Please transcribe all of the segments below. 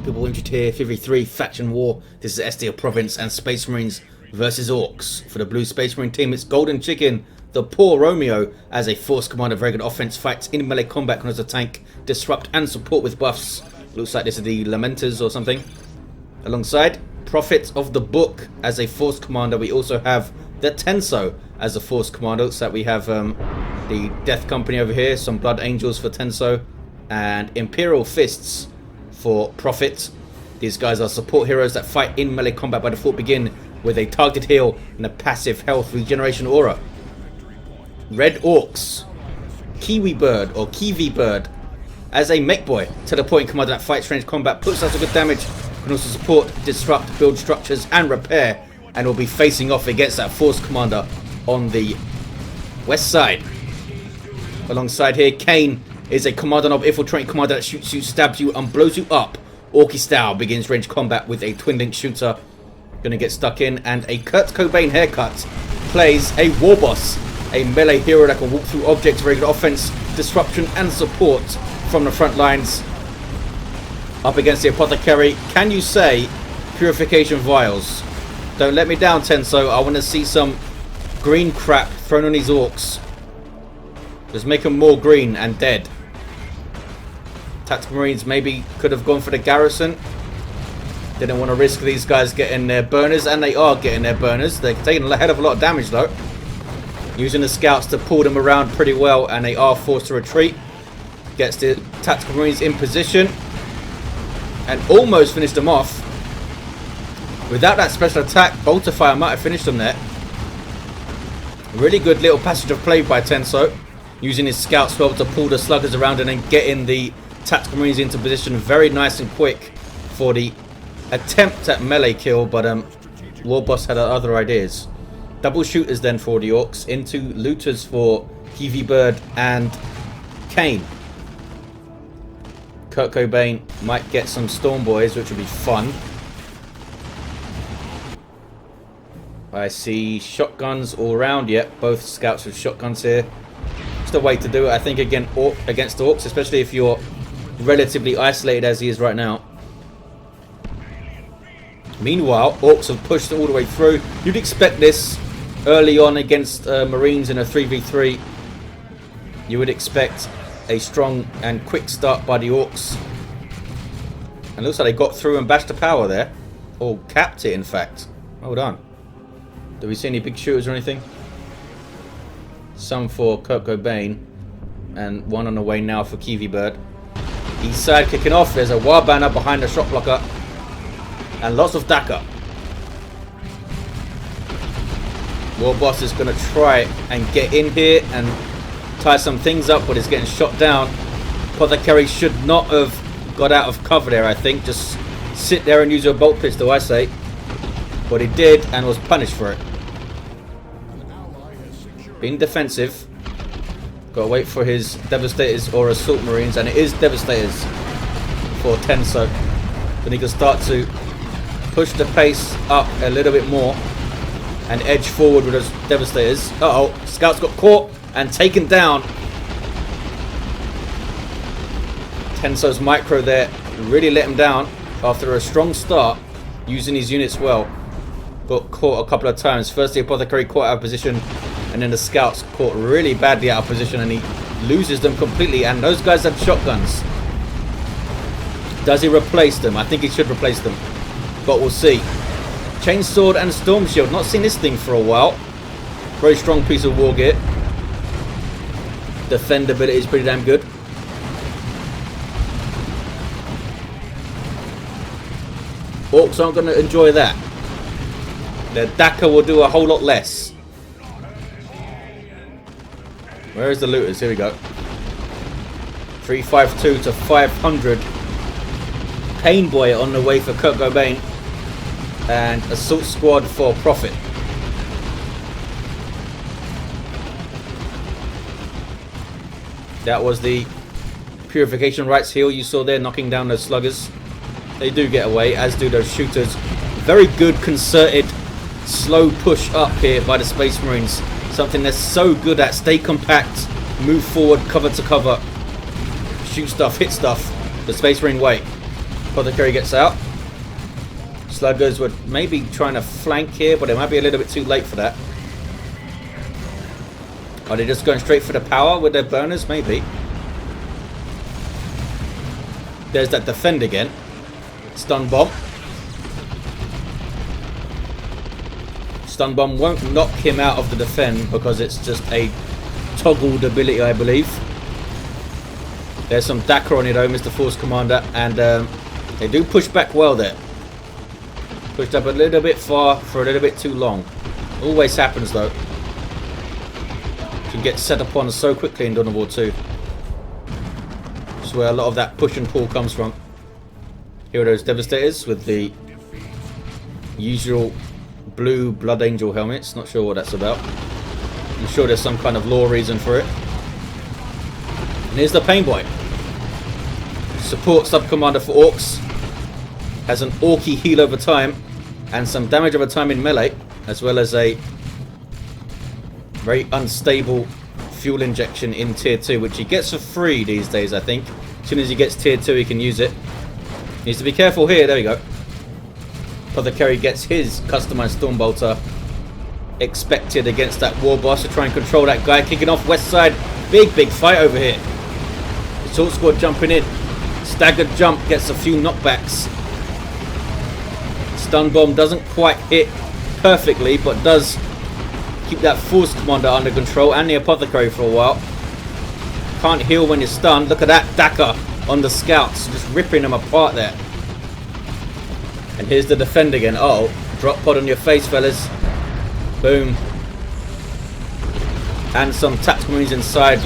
people injured here. Kivvi 3 faction war. This is Estia Province and Space Marines versus Orks. For the blue Space Marine team, it's GoldenChicken, the poor Romeo, as a force commander, very good offense, fights in melee combat, can also tank, disrupt and support with buffs. Looks like this is the Lamenters or something. Alongside, Prophet of the Book as a force commander. We also have the Tenso as a force commander. Looks like we have the Death Company over here, some Blood Angels for Tenso, and Imperial Fists for Prophet. These guys are support heroes that fight in melee combat by default, begin with a targeted heal and a passive health regeneration aura. Red Orks, Kivvi Bird as a Mekboy, teleporting commander that fights range combat, puts out a good damage, can also support, disrupt, build structures and repair, and will be facing off against that force commander on the west side. Alongside here, Kain is a commander of infiltrating commander that shoots you, stabs you and blows you up. Orky style, begins range combat with a twin link shooter. Gonna get stuck in, and a Cobain haircut. Plays a Warboss, a melee hero that can walk through objects, very good offense, disruption and support from the front lines. Up against the Apothecary, can you say purification vials? Don't let me down, Tenso. I want to see some green crap thrown on these Orks. Just make them more green and dead. Tactical Marines maybe could have gone for the garrison. Didn't want to risk these guys getting their burners, and they are getting their burners. They're taking a hell of a lot of damage though. Using the scouts to pull them around pretty well, and they are forced to retreat. Gets the Tactical Marines in position and almost finished them off. Without that special attack, Bolter Fire might have finished them there. Really good little passage of play by Tenso, using his scouts well to pull the sluggers around and then getting the Tactical Marines into position very nice and quick for the attempt at melee kill, but Warboss had other ideas. Double shooters then for the Orks, into looters for Kivvi Bird and Kain. Cobain might get some Storm Boys, which would be fun. I see shotguns all around. Yep, both scouts with shotguns here. Just a way to do it, I think, against Orks, especially if you're relatively isolated as he is right now. Meanwhile, Orks have pushed all the way through. You'd expect this early on against Marines in a 3v3. You would expect a strong and quick start by the Orks. And looks like they got through and bashed the power there. Or capped it, in fact. Hold on. Do we see any big shooters or anything? Some for Cobain. And one on the way now for Kivvi Bird. East side kicking off. There's a war banner behind the shot blocker. And lots of Daka. Warboss is going to try and get in here and tie some things up, but it's getting shot down. Apothecary should not have got out of cover there, I think. Just sit there and use your bolt pistol, I say. But he did and was punished for it. Being defensive. Got to wait for his Devastators or Assault Marines, and it is Devastators for Tenso. Then he can start to push the pace up a little bit more and edge forward with those Devastators. Uh-oh, scouts got caught and taken down. Tenso's micro there really let him down after a strong start, using his units well. Got caught a couple of times. First the Apothecary caught out of position, and then the scouts caught really badly out of position, and he loses them completely. And those guys had shotguns. Does he replace them? I think he should replace them, but we'll see. Chainsword and Storm Shield. Not seen this thing for a while. Very strong piece of war gear. Defendability is pretty damn good. Orks aren't going to enjoy that. Their Daka will do a whole lot less. Where is the looters? Here we go. 352 to 500. Pain Boy on the way for Cobain. And Assault Squad for Prophet. That was the Purification Rites heal you saw there, knocking down those sluggers. They do get away, as do those shooters. Very good concerted slow push up here by the Space Marines. Something they're so good at. Stay compact, move forward, cover to cover, shoot stuff, hit stuff, the Space Marine way. Apothecary gets out. Sluggers were maybe trying to flank here, but it might be a little bit too late for that. Are they just going straight for the power with their burners? Maybe. There's that defend again. Stun bomb. Stun bomb won't knock him out of the defend because it's just a toggled ability, I believe. There's some Dakar on it though, Mr. Force Commander, and they do push back well there. Pushed up a little bit far for a little bit too long. Always happens though. Can get set upon so quickly in Dawn of War 2. That's where a lot of that push and pull comes from. Here are those Devastators with the usual blue Blood Angel helmets. Not sure what that's about. I'm sure there's some kind of lore reason for it. And here's the Painboy. Support sub-commander for Orks. Has an Orky heal over time and some damage over time in melee, as well as a very unstable fuel injection in tier 2, which he gets for free these days, I think. As soon as he gets tier 2, he can use it. Needs to be careful here. There we go. Apothecary gets his customized Stormbolter expected against that Warboss to try and control that guy. Kicking off west side. Big fight over here. Assault squad jumping in. Staggered jump gets a few knockbacks. Stun bomb doesn't quite hit perfectly, but does keep that Force Commander under control and the Apothecary for a while. Can't heal when you're stunned. Look at that Dakar on the scouts, just ripping them apart there. And here's the defend again. Uh oh, drop pod on your face, fellas. Boom. And some tactical marines inside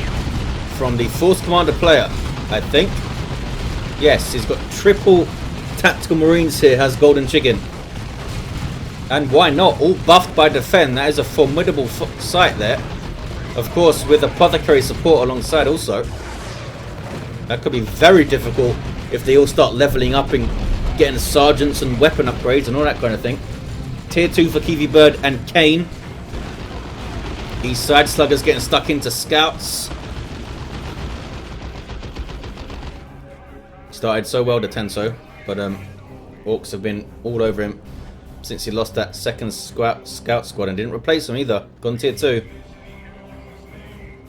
from the Force Commander player, I think. Yes, he's got triple tactical marines here, has GoldenChicken. And why not? All buffed by defend. That is a formidable sight there. Of course, with Apothecary support alongside also. That could be very difficult if they all start leveling up and getting sergeants and weapon upgrades and all that kind of thing. Tier 2 for Kivvi Bird and Kain. East side sluggers getting stuck into scouts. Started so well to Tenso, but Orks have been all over him since he lost that second scout squad and didn't replace him either. Gone tier 2.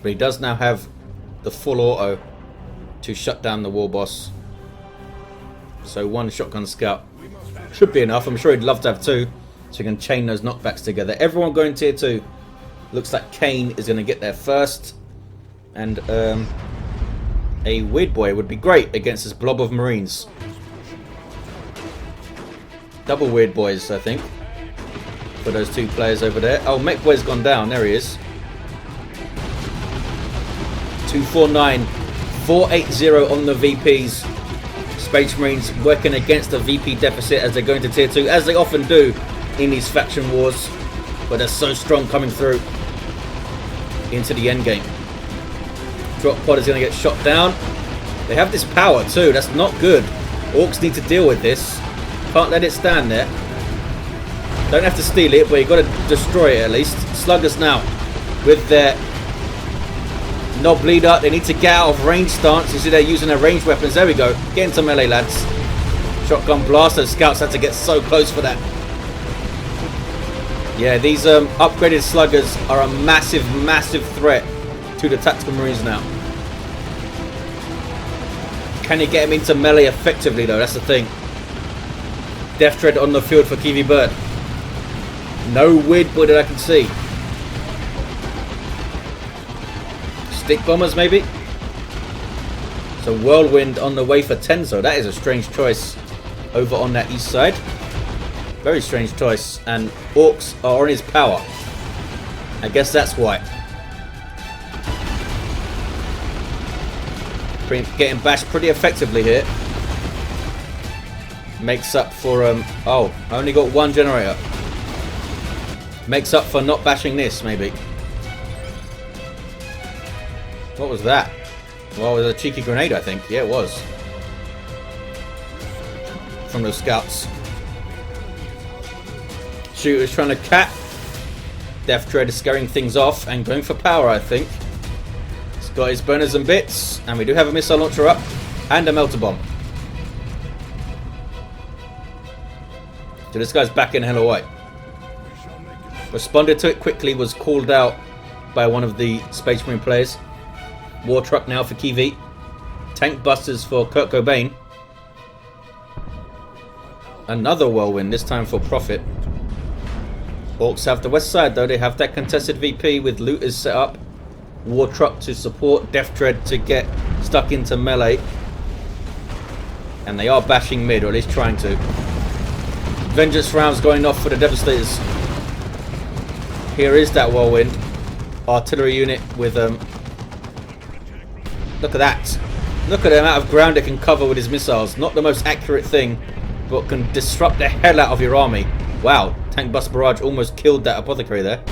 But he does now have the full auto to shut down the Warboss. So one shotgun scout should be enough. I'm sure he'd love to have two, so he can chain those knockbacks together. Everyone going tier 2. Looks like Kain is going to get there first. And a Weird Boy would be great against this blob of Marines. Double Weird Boys, I think, for those two players over there. Oh, Mekboy's gone down. There he is. 249, 480 on the VPs. Space Marines working against the VP deficit as they go into tier 2, as they often do in these faction wars. But they're so strong coming through into the end game. Drop pod is going to get shot down. They have this power too. That's not good. Orks need to deal with this. Can't let it stand there. Don't have to steal it, but you've got to destroy it at least. Sluggers now with their knob leader. They need to get out of range stance. You see they're using their ranged weapons. There we go. Get into melee, lads. Shotgun blast. Those scouts had to get so close for that. Yeah, these upgraded sluggers are a massive, massive threat to the tactical marines now. Can you get him into melee effectively though? That's the thing. Death Tread on the field for Kivvi Bird. No Weird Boy that I can see. Stick bombers maybe? So Whirlwind on the way for Tenso. That is a strange choice over on that east side. Very strange choice. And Orks are on his power. I guess that's why. Getting bashed pretty effectively here. Makes up for oh, I only got one generator. Makes up for not bashing this maybe. What was that? Well, it was a cheeky grenade, I think. Yeah, it was. From those scouts. Shooter's trying to cat. Death Tread is scaring things off and going for power, I think. He's got his burners and bits. And we do have a missile launcher up. And a melter bomb. So this guy's back in hella white. Responded to it quickly, was called out by one of the Space Marine players. War truck now for Kivvi. Tank busters for Cobain. Another whirlwind, this time for Profit. Orks have the west side though, they have that contested VP with looters set up. War truck to support, Death Dread to get stuck into melee. And they are bashing mid, or at least trying to. Vengeance rounds going off for the Devastators. Here is that whirlwind. Artillery unit with look at that. Look at the amount of ground it can cover with his missiles. Not the most accurate thing, but can disrupt the hell out of your army. Wow, tank bust barrage almost killed that Apothecary there.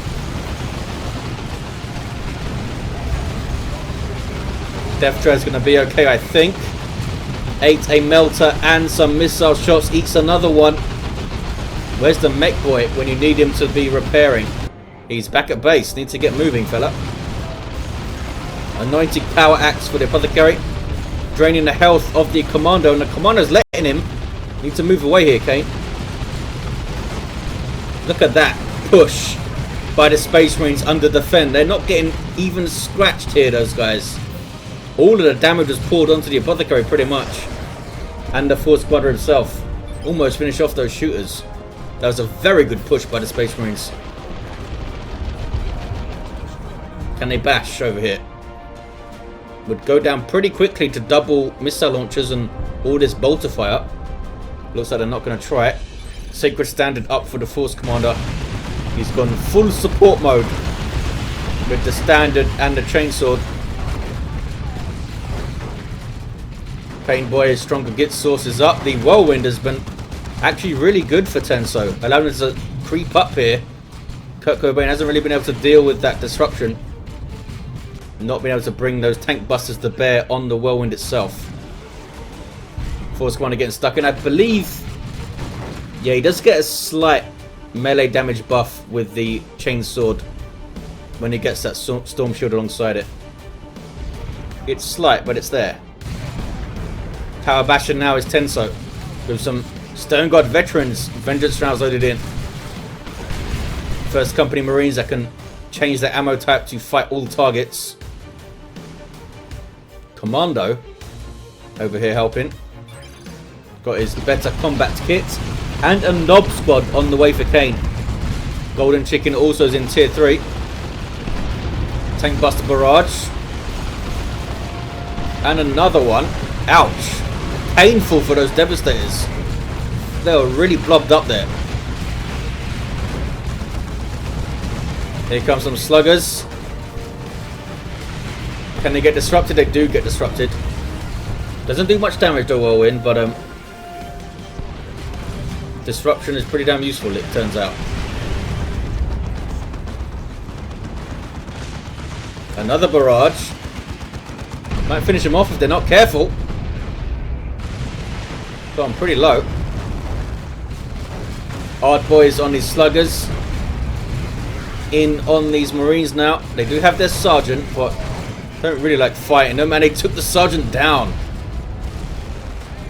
Death Dread's going to be okay, I think. Ate a melter and some missile shots. Eats another one. Where's the Mekboy when you need him to be repairing? He's back at base. Need to get moving, fella. Anointed power axe for the Apothecary. Draining the health of the Kommando. And the Commando's letting him. Need to move away here, Kain. Look at that push by the Space Marines under defend. They're not getting even scratched here, those guys. All of the damage was poured onto the Apothecary pretty much. And the Force Squadron himself. Almost finished off those shooters. That was a very good push by the Space Marines. Can they bash over here? Would go down pretty quickly to double missile launchers and all this bolter fire. Looks like they're not going to try it. Sacred Standard up for the Force Commander. He's gone full support mode with the Standard and the Chainsword. Painboy is stronger, gets sources up. The Whirlwind has been actually really good for Tenso, allowing him to creep up here. Cobain hasn't really been able to deal with that disruption. Not being able to bring those tank busters to bear on the Whirlwind itself. Force Commander getting stuck in. I believe, yeah, he does get a slight melee damage buff with the Chainsword when he gets that Storm Shield alongside it. It's slight, but it's there. Power basher now is Tenso with some Stone God veterans. Vengeance rounds loaded in. First Company Marines that can change their ammo type to fight all targets. Commando over here helping. Got his better combat kit. And a Knob squad on the way for Kain. GoldenChicken also is in tier 3. Tank Buster Barrage. And another one. Ouch. Painful for those Devastators. They were really blobbed up there. Here comes some sluggers. Can they get disrupted? They do get disrupted. Doesn't do much damage to Whirlwind, but disruption is pretty damn useful, it turns out. Another barrage. Might finish them off if they're not careful. Gone pretty low. Hard boys on these sluggers. In on these Marines now. They do have their sergeant, but don't really like fighting them, and they took the sergeant down.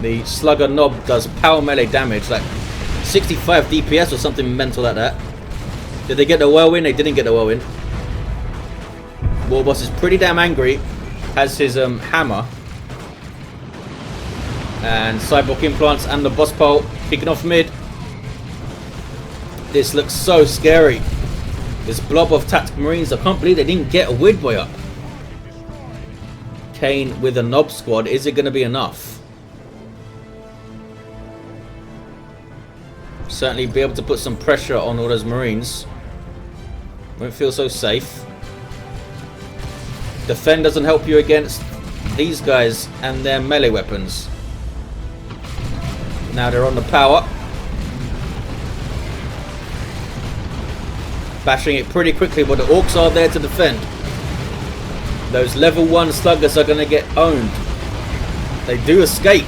The slugger knob does power melee damage, like 65 DPS or something mental like that. Did they get the whirlwind? They didn't get the whirlwind. Warboss is pretty damn angry. Has his hammer. And Cyborg implants and the boss pole kicking off mid. This looks so scary. This blob of tactical Marines. I can't believe they didn't get a weird boy up. Kain with a knob squad. Is it going to be enough? Certainly be able to put some pressure on all those Marines. Won't feel so safe. Defend doesn't help you against these guys and their melee weapons. Now they're on the power. Bashing it pretty quickly, but the Orks are there to defend. Those level 1 sluggers are going to get owned. They do escape.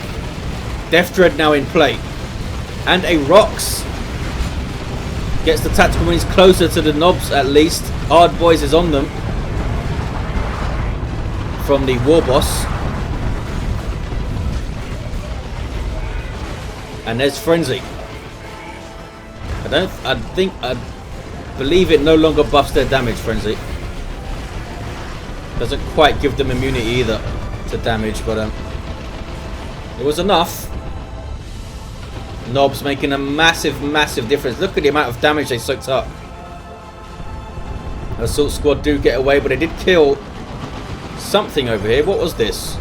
Death Dread now in play. And a Rocks gets the tactical Marines closer to the knobs at least. Hard Boys is on them. From the Warboss. And there's Frenzy. I believe it no longer buffs their damage, Frenzy. Doesn't quite give them immunity either to damage, but it was enough. Knobs making a massive difference. Look at the amount of damage they soaked up. Assault squad do get away, but they did kill something over here. What was this?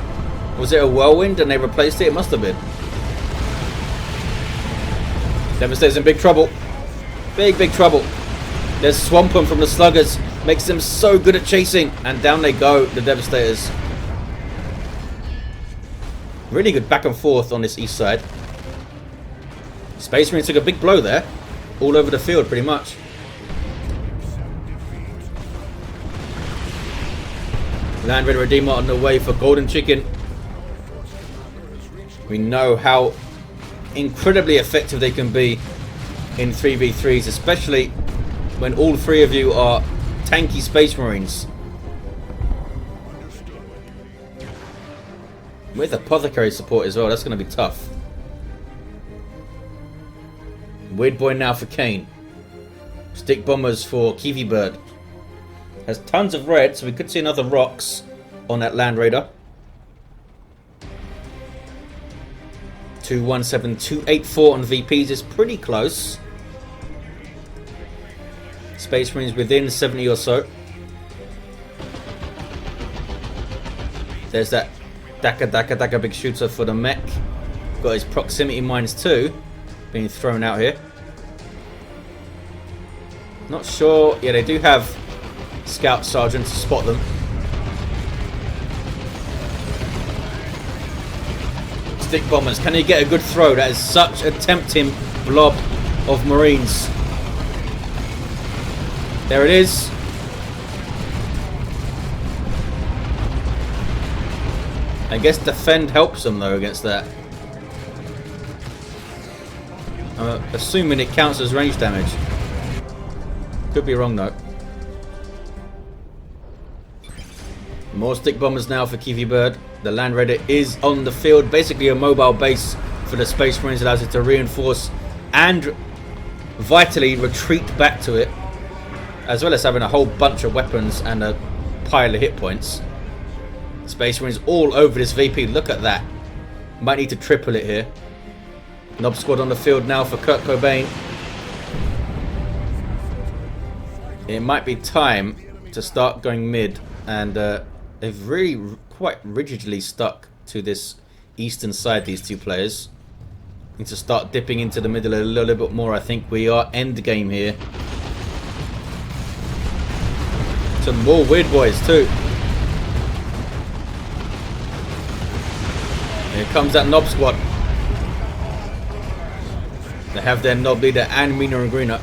Was it a whirlwind and they replaced it? It must have been. Devastator's in big trouble. Big trouble. There's Swampum from the Sluggers. Makes them so good at chasing. And down they go, the Devastators. Really good back and forth on this east side. Space Marines took a big blow there. All over the field, pretty much. Land Raider Redeemer on the way for GoldenChicken. We know how incredibly effective they can be in 3v3s, especially when all three of you are tanky Space Marines. With Apothecary support as well, that's going to be tough. Weird Boy now for Kain. Stick Bombers for Kivvi Bird. Has tons of red, so we could see another rocks on that Land Raider. 217, 284 on VPs is pretty close. Space Marines within 70 or so. There's that Daka big shooter for the mech. Got his proximity mines too being thrown out here. Not sure. Yeah, they do have scout sergeants to spot them. Stick Bombers, can he get a good throw? That is such a tempting blob of Marines. There it is. I guess defend helps them though against that. I'm assuming it counts as range damage. Could be wrong though. More Stick Bombers now for Kivvi Bird. The Land Raider is on the field. Basically a mobile base for the Space Marines. Allows it to reinforce and vitally retreat back to it. As well as having a whole bunch of weapons and a pile of hit points. Space Marines all over this VP. Look at that. Might need to triple it here. Knob squad on the field now for Cobain. It might be time to start going mid. And they've really quite rigidly stuck to this eastern side, these two players. Need to start dipping into the middle a little bit more. I think we are end game here. Some more Weird Boys too. Here comes that Knob squad. They have their Knob leader and Meaner and Greener.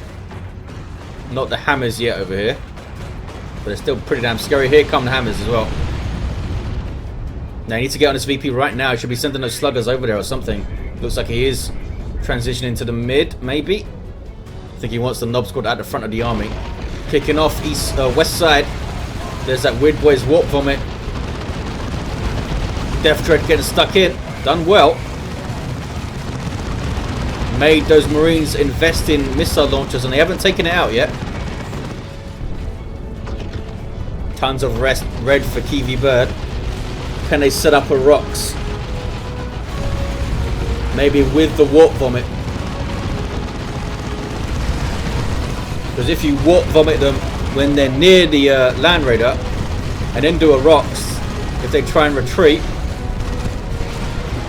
Not the Hammers yet over here. But they're still pretty damn scary. Here come the Hammers as well. Now he needs to get on his VP right now. He should be sending those Sluggers over there or something. Looks like he is transitioning to the mid, maybe. I think he wants the Knob squad at the front of the army. Kicking off west side. There's that Weird Boy's Warp Vomit. Death Dread getting stuck in. Done well. Made those Marines invest in missile launchers and they haven't taken it out yet. Tons of red for Kivvi Bird. Can they set up a rocks? Maybe with the Warp Vomit. Because if you Warp Vomit them when they're near the Land Raider and then do a rocks, if they try and retreat,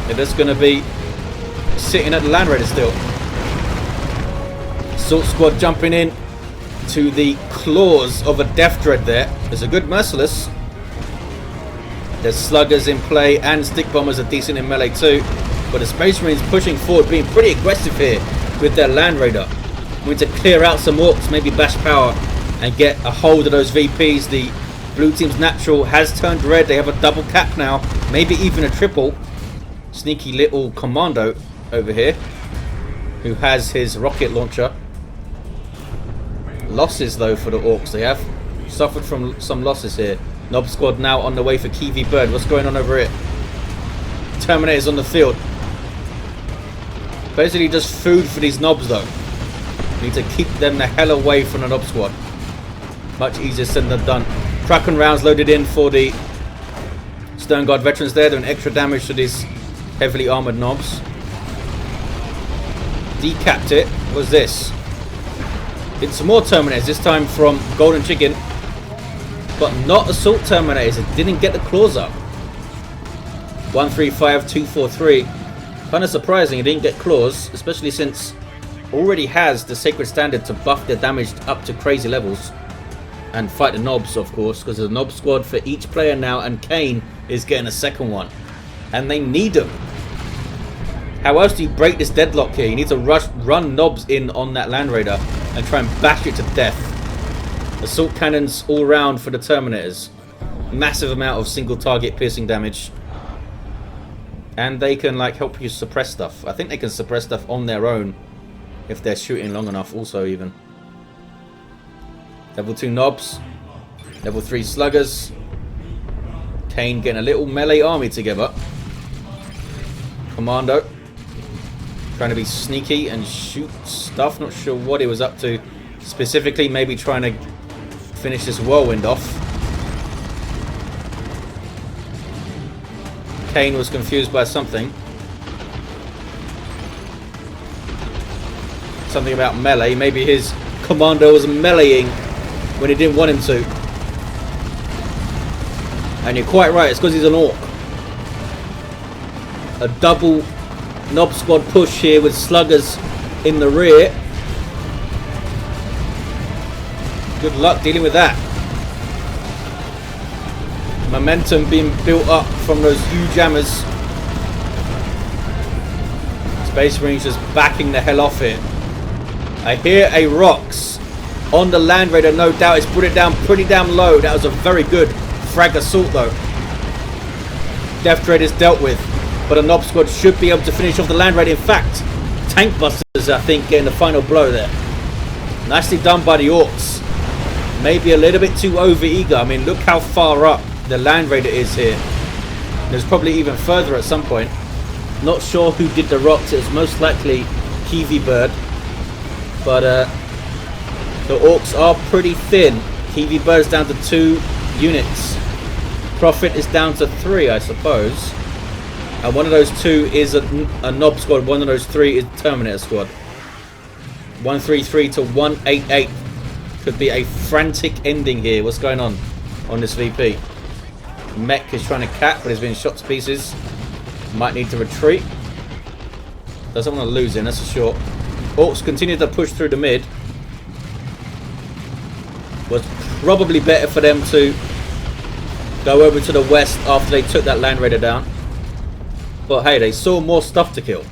they're just going to be sitting at the Land Raider still. Assault squad jumping in to the claws of a Death Dread there. There's a good Merciless. There's Sluggers in play and Stick Bombers are decent in melee too. But the Space Marines pushing forward, being pretty aggressive here with their Land Raider. We need to clear out some Orks, maybe bash power and get a hold of those VPs. The blue team's natural has turned red. They have a double cap now, maybe even a triple. Sneaky little Commando over here who has his rocket launcher. Losses though for the Orks. They have suffered from some losses here. Knob squad now on the way for Kivvi Bird. What's going on over here? Terminators on the field. Basically just food for these knobs though. Need to keep them the hell away from the Nob squad. Much easier said than done. Kraken rounds loaded in for the Stone Guard veterans there, doing extra damage to these heavily armoured Nobs. Decapped it. What's this? Did some more Terminators, this time from GoldenChicken. But not Assault Terminators. It didn't get the claws up. 135, 243. Kind of surprising it didn't get claws, especially since already has the Sacred Standard to buff their damage up to crazy levels. And fight the Nobs, of course, because there's a Nob squad for each player now, and Kain is getting a second one. And they need them. How else do you break this deadlock here? You need to run Nobs in on that Land Raider and try and bash it to death. Assault cannons all round for the Terminators. Massive amount of single target piercing damage. And they can like help you suppress stuff. I think they can suppress stuff on their own if they're shooting long enough also even. Level 2 Nobs. Level 3 Sluggers. Kain getting a little melee army together. Kommando. Trying to be sneaky and shoot stuff. Not sure what he was up to specifically. Maybe trying to finish this whirlwind off. Kain was confused by something. Something about melee. Maybe his Kommando was meleeing when he didn't want him to. And you're quite right, it's because he's an Ork. A double Nob squad push here with Sluggers in the rear. Good luck dealing with that. Momentum being built up from those huge hammers. Space Marines just backing the hell off it. I hear a Rocks on the Land Raider, no doubt. It's put it down pretty damn low. That was a very good frag assault though. Death Raiders dealt with, but a Nob squad should be able to finish off the Land Raider. In fact, Tank Busters, I think, getting the final blow there. Nicely done by the Orks. Maybe a little bit too over eager. I mean, look how far up the Land Raider is here. There's probably even further at some point. Not sure who did the rocks. It was most likely Kivvi Bird. But the Orks are pretty thin. Kivvi Bird's down to 2 units. Prophet is down to 3, I suppose. And one of those 2 is a Nob squad. One of those 3 is Terminator squad. 133 to 188. Could be a frantic ending here. What's going on this VP? Mech is trying to cap, but he's being shot to pieces. Might need to retreat. Doesn't want to lose him, that's for sure. Orks continue to push through the mid. Was probably better for them to go over to the west after they took that Land Raider down. But hey, they saw more stuff to kill.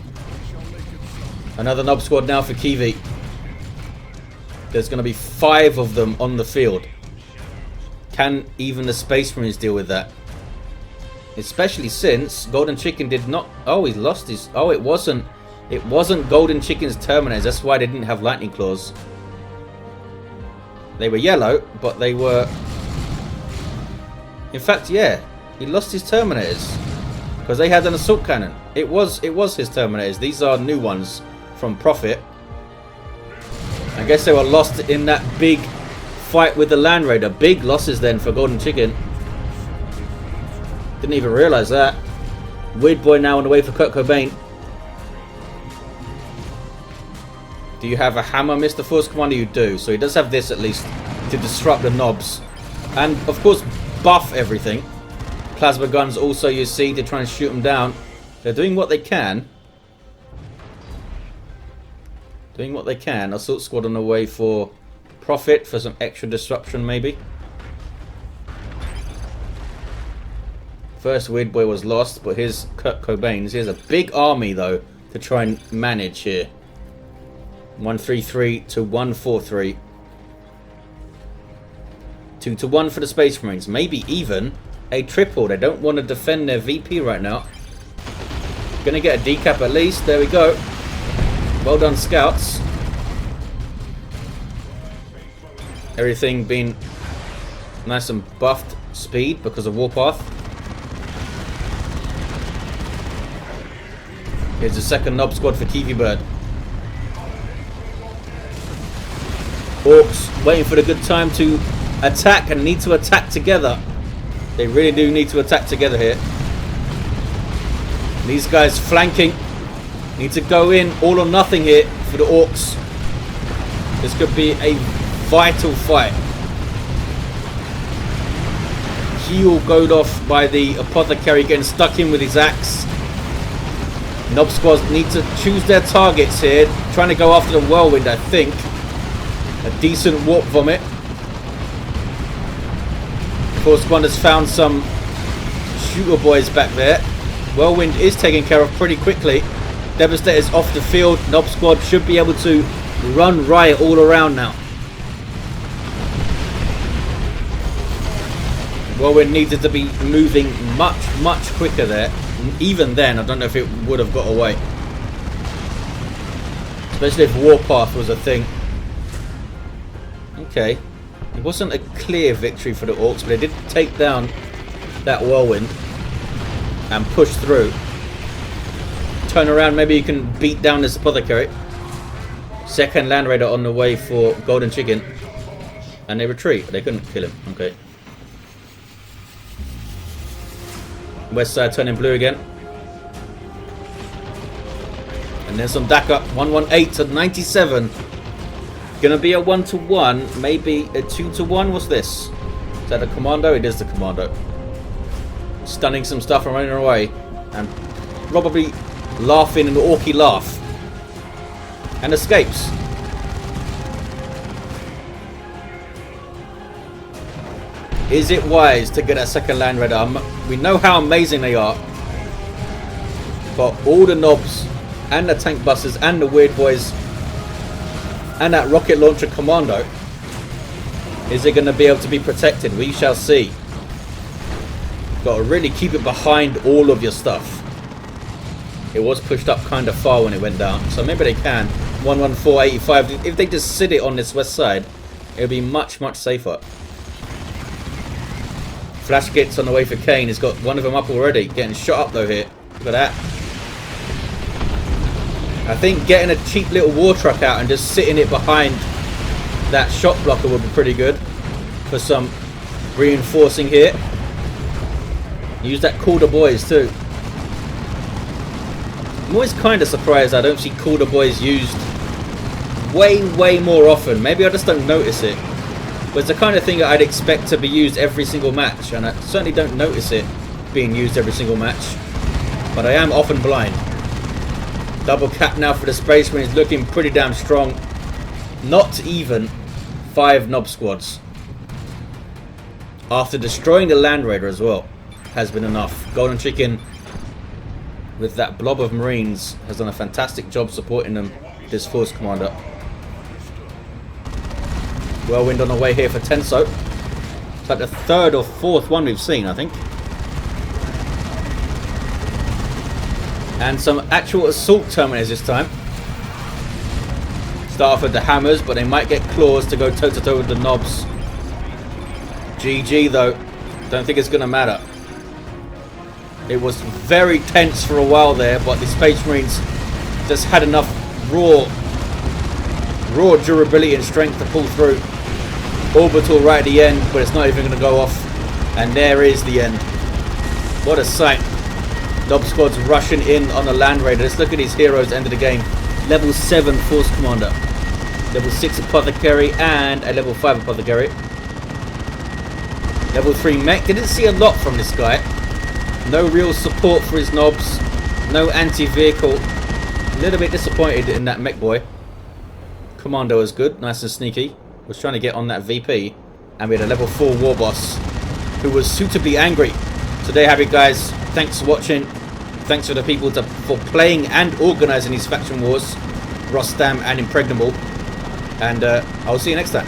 Another Nob squad now for Kivvi. There's going to be 5 of them on the field. Can even the Space Marines deal with that? Especially since GoldenChicken did not... Oh, he's lost his... Oh, it wasn't GoldenChicken's Terminators. That's why they didn't have Lightning Claws. They were yellow, but they were... In fact, yeah. He lost his Terminators. Because they had an Assault Cannon. It was his Terminators. These are new ones from Prophet. I guess they were lost in that big fight with the Land Raider. Big losses then for GoldenChicken. Didn't even realise that. Weird Boy now on the way for Cobain. Do you have a hammer, Mr. Force Commander? You do. So he does have this at least to disrupt the Nobs. And of course buff everything. Plasma guns also, you see, to try and shoot them down. They're doing what they can. Doing what they can. Assault squad on the way for Prophet for some extra disruption maybe. First Weird Boy was lost, but here's Cobain's. Here's a big army though to try and manage here. 133 to 143. 2 to 1 for the Space Marines. Maybe even a triple. They don't want to defend their VP right now. Gonna get a decap at least. There we go. Well done, scouts. Everything being nice and buffed speed because of Warpath. Here's the second Nob squad for Kivvi Bird. Orks waiting for the good time to attack and need to attack together. They really do need to attack together here. These guys flanking. Need to go in all or nothing here for the Orks. This could be a vital fight. Heel goed off by the Apothecary, getting stuck in with his axe. Nob squads need to choose their targets here. Trying to go after the whirlwind, I think. A decent warp vomit. Of course, one has found some shooter boys back there. Whirlwind is taken care of pretty quickly. Devastator's off the field. Nob squad should be able to run riot all around now. Whirlwind needed to be moving much quicker there. Even then, I don't know if it would have got away. Especially if Warpath was a thing. Okay. It wasn't a clear victory for the Orks, but they did take down that Whirlwind and push through. Turn around, maybe you can beat down this Apothecary. Second Land Raider on the way for GoldenChicken. And they retreat. They couldn't kill him. Okay. West side turning blue again. And then some DAC up. 118 to 97. Gonna be a 1-to-1. Maybe a 2-to-1. What's this? Is that the Commando? It is the Commando. Stunning some stuff and running away. And probably laughing an orky laugh. And escapes. Is it wise to get a second Land Raider? We know how amazing they are. But all the knobs and the tank busters and the weird boys and that rocket launcher Commando, is it going to be able to be protected? We shall see. Got to really keep it behind all of your stuff. It was pushed up kind of far when it went down, so maybe they can. 114.85. If they just sit it on this west side, it'll be much safer. Flash gets on the way for Kain. He's got one of them up already. Getting shot up though here. Look at that. I think getting a cheap little war truck out and just sitting it behind that shot blocker would be pretty good for some reinforcing here. Use that Calder boys too. I'm always kind of surprised I don't see Calder boys used way more often. Maybe I just don't notice it. But it's the kind of thing that I'd expect to be used every single match, and I certainly don't notice it being used every single match. But I am often blind. Double cap now for the Space Marines, looking pretty damn strong. Not even 5 Nob squads. After destroying the Land Raider as well, has been enough. GoldenChicken, with that blob of Marines, has done a fantastic job supporting them, this Force Commander. Whirlwind on the way here for Tenso. It's like the 3rd or 4th one we've seen, I think. And some actual assault terminators this time. Start off with the hammers, but they might get claws to go toe-to-toe with the knobs. GG though. Don't think it's going to matter. It was very tense for a while there, but the Space Marines just had enough raw durability and strength to pull through. Orbital right at the end, but it's not even going to go off. And there is the end. What a sight. Nob squad's rushing in on the Land Raider. Let's look at these heroes end of the game. Level 7 Force Commander. Level 6 Apothecary and a level 5 Apothecary. Level 3 Mech. Didn't see a lot from this guy. No real support for his knobs. No anti-vehicle. A little bit disappointed in that Mekboy. Kommando is good. Nice and sneaky. Was trying to get on that VP. And we had a level 4 Warboss who was suitably angry. So there you have it, guys. Thanks for watching. Thanks for the people for playing and organising these faction wars. Rostam and Impregnable. And I'll see you next time.